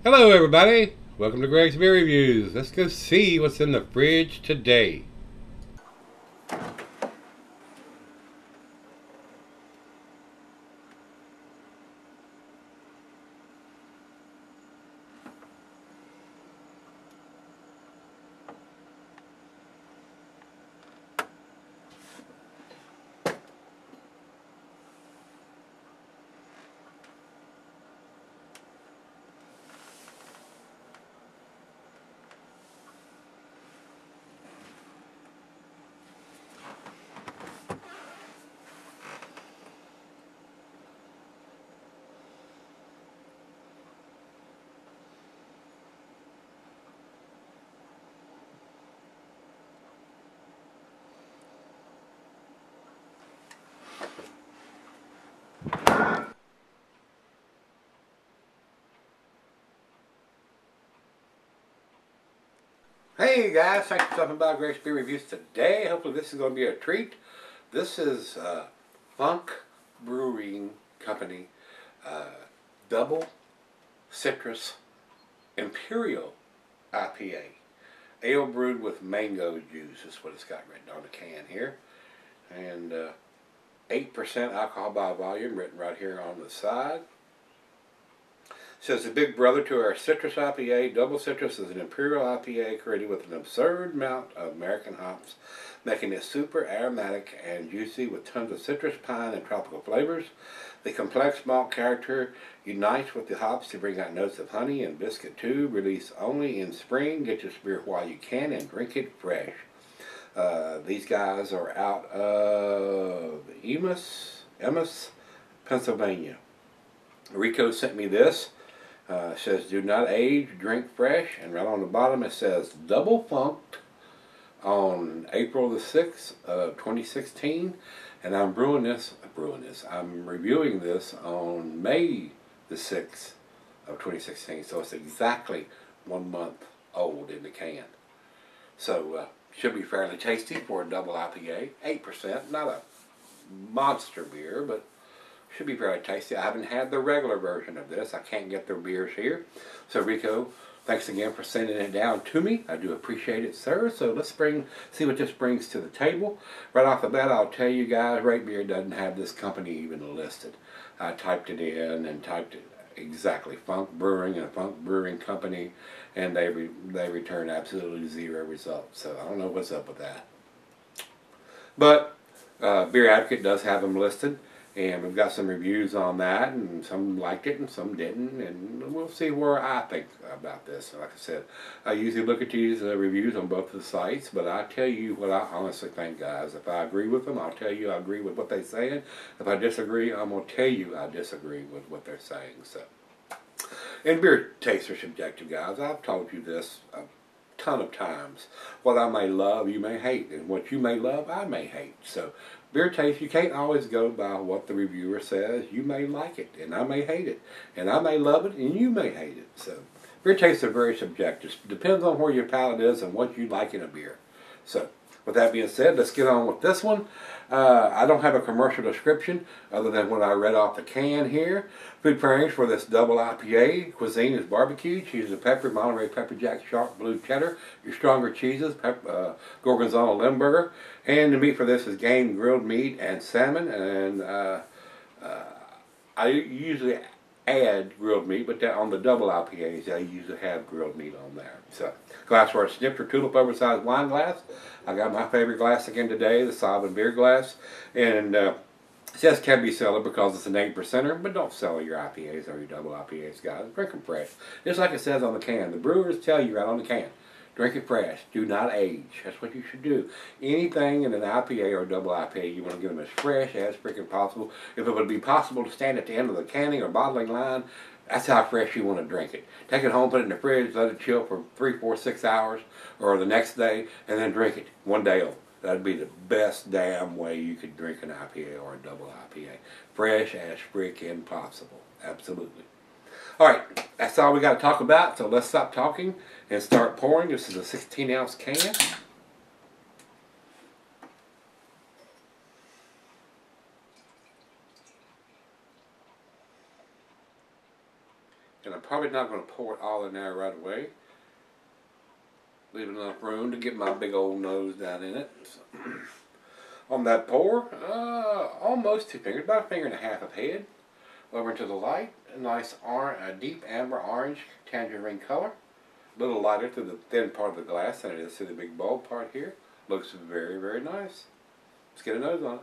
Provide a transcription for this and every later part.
Hello everybody, welcome to Gregsbeerreviews. Let's go see what's in the fridge today. Hey guys, thanks for stopping by Gregsbeerreviews today. Hopefully this is going to be a treat. This is Funk Brewing Company Double Citrus Imperial IPA. Ale brewed with mango juice is what it's got written on the can here. And 8% alcohol by volume written right here on the side. Says the big brother to our citrus IPA. Double Citrus is an Imperial IPA created with an absurd amount of American hops, making it super aromatic and juicy with tons of citrus, pine, and tropical flavors. The complex malt character unites with the hops to bring out notes of honey and biscuit too. Released only in spring. Get your beer while you can and drink it fresh. These guys are out of Emmaus, Pennsylvania. Rico sent me this. Says do not age, drink fresh, and right on the bottom it says double funked on April the 6th of 2016, and I'm reviewing this on May the 6th of 2016, so it's exactly 1 month old in the can. So should be fairly tasty for a double IPA, 8%, not a monster beer, but should be very tasty. I haven't had the regular version of this. I can't get their beers here. So Rico, thanks again for sending it down to me. I do appreciate it, sir. So let's see what this brings to the table. Right off the bat, I'll tell you guys, Rate Beer doesn't have this company even listed. I typed it in and typed it exactly, Funk Brewing and a Funk Brewing Company, and they return absolutely zero results. So I don't know what's up with that. But Beer Advocate does have them listed. And we've got some reviews on that, and some liked it and some didn't, and we'll see where I think about this. Like I said, I usually look at these reviews on both of the sites, but I tell you what I honestly think, guys. If I agree with them, I'll tell you I agree with what they're saying. If I disagree, I'm going to tell you I disagree with what they're saying. So, and beer tastes are subjective, guys. I've told you this a ton of times. What I may love, you may hate, and what you may love, I may hate. So beer taste, you can't always go by what the reviewer says. You may like it, and I may hate it, and I may love it, and you may hate it. So beer tastes are very subjective. Depends on where your palate is and what you like in a beer. So with that being said, let's get on with this one. I don't have a commercial description other than what I read off the can here. Food pairings for this double IPA. Cuisine is barbecue, cheese and pepper, Monterey pepper jack, sharp blue cheddar. Your stronger cheeses, gorgonzola limburger. And the meat for this is game, grilled meat, and salmon. And I usually add grilled meat, but on the double IPAs, I usually have grilled meat on there. So, glassware snifter, tulip oversized wine glass. I got my favorite glass again today, the Sovereign beer glass. And it says can be cellar because it's an 8%er, but don't sell your IPAs or your double IPAs, guys. Drink them fresh. Just like it says on the can. The brewers tell you right on the can. Drink it fresh. Do not age. That's what you should do. Anything in an IPA or a double IPA, you want to get them as fresh as freaking possible. If it would be possible to stand at the end of the canning or bottling line, that's how fresh you want to drink it. Take it home, put it in the fridge, let it chill for 3, 4, 6 hours, or the next day, and then drink it 1 day old. That'd be the best damn way you could drink an IPA or a double IPA. Fresh as freaking possible. Absolutely. Alright, that's all we got to talk about, so let's stop talking and start pouring. This is a 16-ounce can. Gonna probably not going to pour it all in there right away. Leave enough room to get my big old nose down in it. So, on that pour, almost 2 fingers, about 1.5 fingers of head. Over into the light, a nice a deep amber orange tangerine color. A little lighter through the thin part of the glass than it is through the big bold part here. Looks very, very nice. Let's get a nose on it.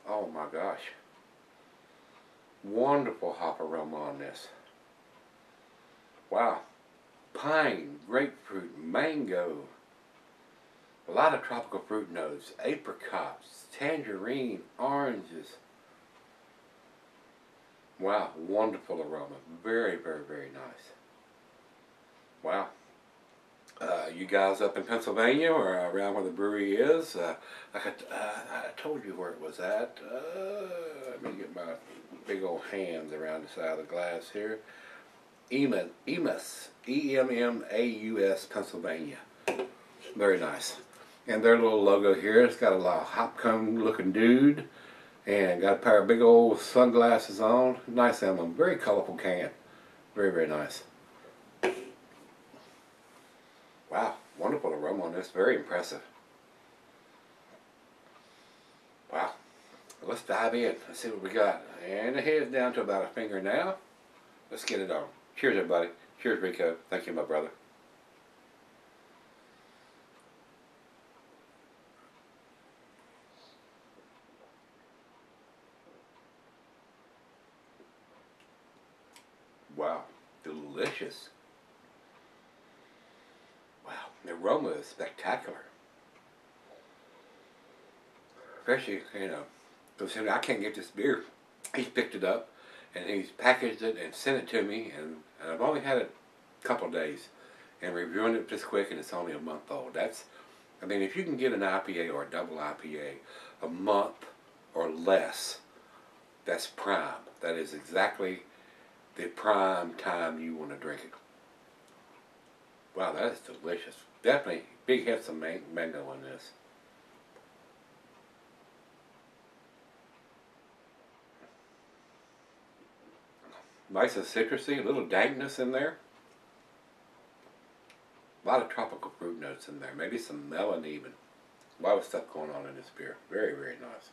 Oh my gosh. Wonderful hop aroma on this. Wow. Pine, grapefruit, mango. A lot of tropical fruit notes. Apricots, tangerine, oranges. Wow, wonderful aroma. Very, very, very nice. Wow. You guys up in Pennsylvania or around where the brewery is, like I told you where it was at. Let me get my big old hands around the side of the glass here. Emmaus, E-M-M-A-U-S, Pennsylvania. Very nice. And their little logo here, it's got a lot of hop cone looking dude. And got a pair of big old sunglasses on. Nice emblem. Very colorful can. Very, very nice. Wow. Wonderful aroma on this. Very impressive. Wow. Let's dive in. Let's see what we got. And the head's down to about 1 finger now. Let's get it on. Cheers, everybody. Cheers, Rico. Thank you, my brother. Wow, delicious. Wow, the aroma is spectacular. Especially, considering I can't get this beer. He's picked it up and he's packaged it and sent it to me, and I've only had it a couple of days and reviewing it this quick, and it's only a month old. I mean, if you can get an IPA or a double IPA a month or less, that's prime. That is exactly the prime time you want to drink it. Wow, that is delicious. Definitely big hits of mango in this. Nice and citrusy, a little dankness in there. A lot of tropical fruit notes in there. Maybe some melon even. A lot of stuff going on in this beer. Very, very nice.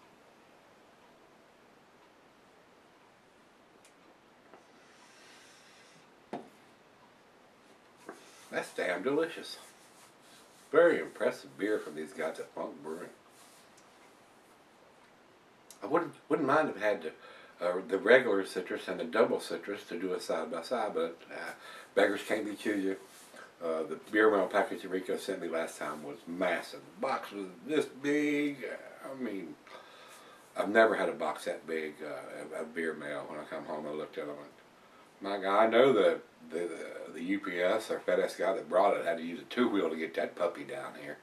That's damn delicious. Very impressive beer from these guys at Funk Brewing. I wouldn't mind if I had the regular citrus and the double citrus to do a side by side, but beggars can't be choosy. The beer rental package that Rico sent me last time was massive. The box was this big. I mean, I've never had a box that big of beer mail. When I come home, I looked at them and, my God, I know the UPS or FedEx guy that brought it had to use a 2-wheel to get that puppy down here.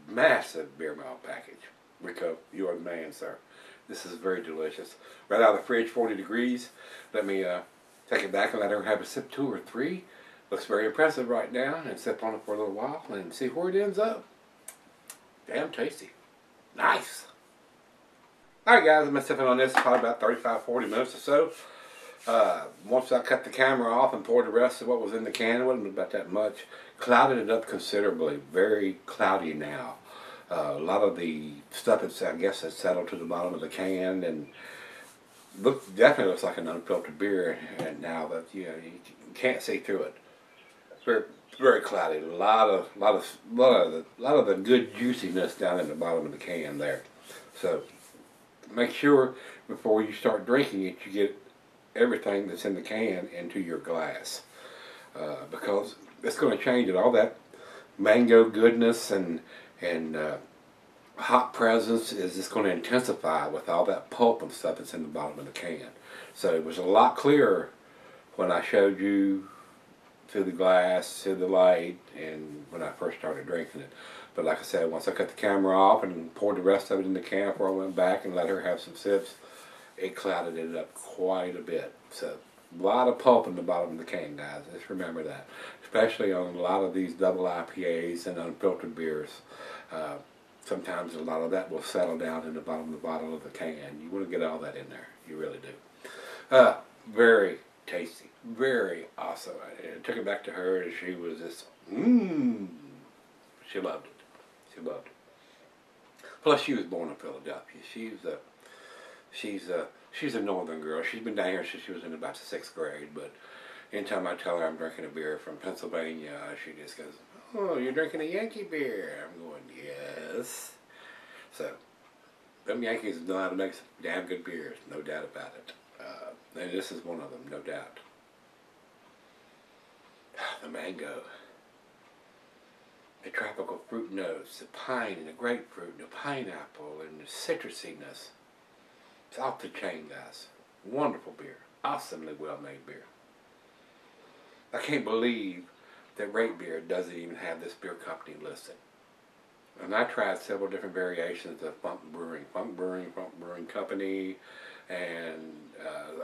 Massive beer mail package. Rico, you are the man, sir. This is very delicious. Right out of the fridge, 40 degrees. Let me take it back and let her have a sip 2 or 3. Looks very impressive right now, and sip on it for a little while and see where it ends up. Damn tasty. Nice. Alright guys, I've been sipping on this probably about 35-40 minutes or so. Once I cut the camera off and poured the rest of what was in the can, it wasn't about that much. Clouded it up considerably. Very cloudy now. A lot of the stuff, I guess, has settled to the bottom of the can, and definitely looks like an unfiltered beer. And now that you can't see through it. Very, very cloudy. A lot of the good juiciness down in the bottom of the can there. So make sure before you start drinking it, you get everything that's in the can into your glass, because it's going to change it. All that mango goodness and hot presence is just going to intensify with all that pulp and stuff that's in the bottom of the can. So it was a lot clearer when I showed you through the glass, through the light, and when I first started drinking it. But like I said, once I cut the camera off and poured the rest of it in the can before I went back and let her have some sips, it clouded it up quite a bit. So a lot of pulp in the bottom of the can, guys. Just remember that. Especially on a lot of these double IPAs and unfiltered beers. Sometimes a lot of that will settle down in the bottom of the bottle of the can. You want to get all that in there. You really do. Very, tasty, very awesome. I took it back to her, and she was just, she loved it. She loved it. Plus, she was born in Philadelphia. She's a northern girl. She's been down here since she was in about the 6th grade. But anytime I tell her I'm drinking a beer from Pennsylvania, she just goes, "Oh, you're drinking a Yankee beer?" I'm going, "Yes." So, them Yankees know how to make some damn good beers, no doubt about it. And this is one of them, no doubt. The mango, the tropical fruit notes, the pine and the grapefruit, and the pineapple, and the citrusiness. It's off the chain, guys. Wonderful beer. Awesomely well-made beer. I can't believe that Rate Beer doesn't even have this beer company listed. And I tried several different variations of Funk Brewing Company, and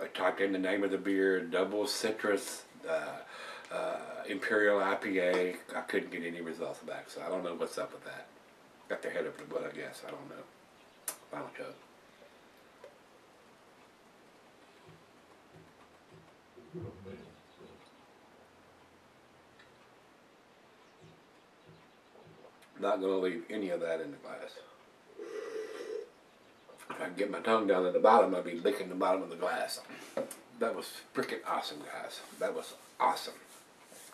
I typed in the name of the beer, Double Citrus, Imperial IPA. I couldn't get any results back, so I don't know what's up with that. Got their head up the butt, I guess. I don't know. Final chug. Not going to leave any of that in the glass. If I can get my tongue down at the bottom, I'll be licking the bottom of the glass. That was freaking awesome, guys. That was awesome.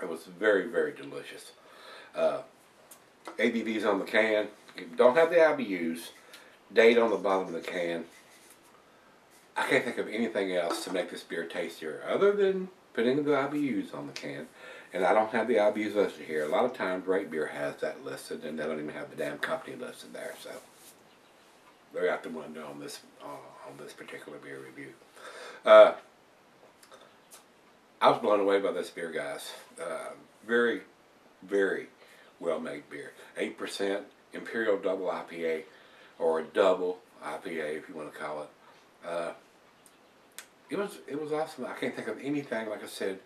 It was very, very delicious. ABV's on the can. Don't have the IBUs. Date on the bottom of the can. I can't think of anything else to make this beer tastier other than putting the IBUs on the can. And I don't have the IBUs listed here. A lot of times Rate Beer has that listed, and they don't even have the damn company listed there. So they're out the window on this particular beer review. I was blown away by this beer, guys. Very, very well-made beer. 8% Imperial Double IPA, or a Double IPA if you want to call it. It was awesome. I can't think of anything, like I said,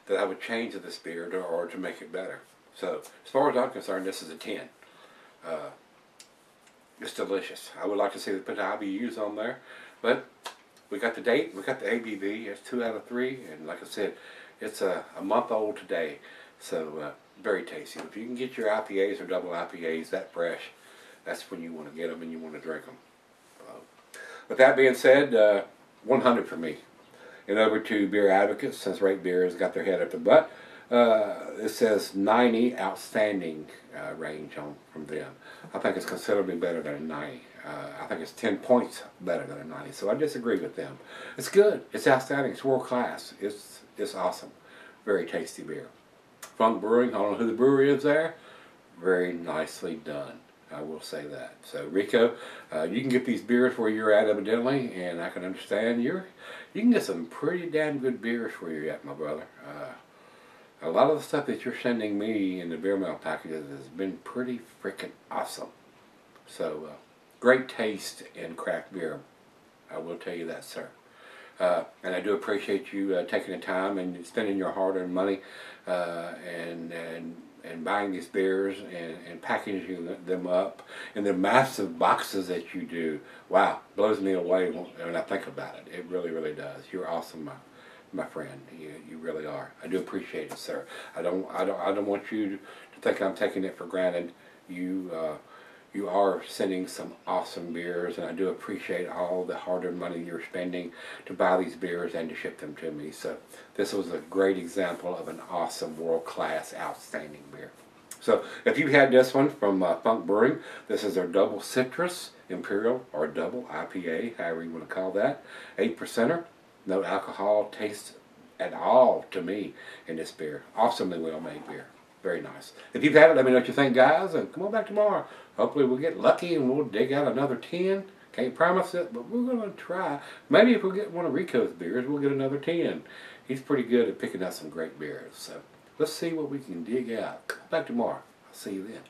that I would change to this beer or to make it better. So as far as I'm concerned, this is a 10. It's delicious. I would like to see them put the IBUs on there, but we got the date, we got the ABV. It's 2 out of 3, and like I said, it's a month old today. So very tasty. If you can get your IPAs or double IPAs that fresh, that's when you want to get them and you want to drink them. With that being said, 100 for me. And over to Beer Advocates, since Rate Beer has got their head up the butt. It says 90 outstanding range from them. I think it's considerably better than a 90. I think it's 10 points better than a 90. So I disagree with them. It's good. It's outstanding. It's world class. It's awesome. Very tasty beer. Funk Brewing, I don't know who the brewer is there. Very nicely done. I will say that. So Rico, you can get these beers where you're at evidently, and I can understand you can get some pretty damn good beers where you're at, my brother. A lot of the stuff that you're sending me in the beer mail packages has been pretty freaking awesome. So great taste in craft beer. I will tell you that, sir. And I do appreciate you taking the time and spending your hard-earned money and buying these beers and packaging them up in the massive boxes that you do. Wow, blows me away when I think about it. It really, really does. You're awesome, my friend. You really are. I do appreciate it, sir. I don't want you to think I'm taking it for granted. You are sending some awesome beers, and I do appreciate all the hard-earned money you're spending to buy these beers and to ship them to me. So this was a great example of an awesome, world-class, outstanding beer. So if you had this one from Funk Brewing, this is their Double Citrus Imperial, or Double IPA, however you want to call that. 8%er, no alcohol taste at all to me in this beer. Awesomely well-made beer. Very nice. If you've had it, let me know what you think, guys, and come on back tomorrow. Hopefully we'll get lucky and we'll dig out another 10. Can't promise it, but we're going to try. Maybe if we get one of Rico's beers, we'll get another 10. He's pretty good at picking out some great beers. So let's see what we can dig out. Come back tomorrow. I'll see you then.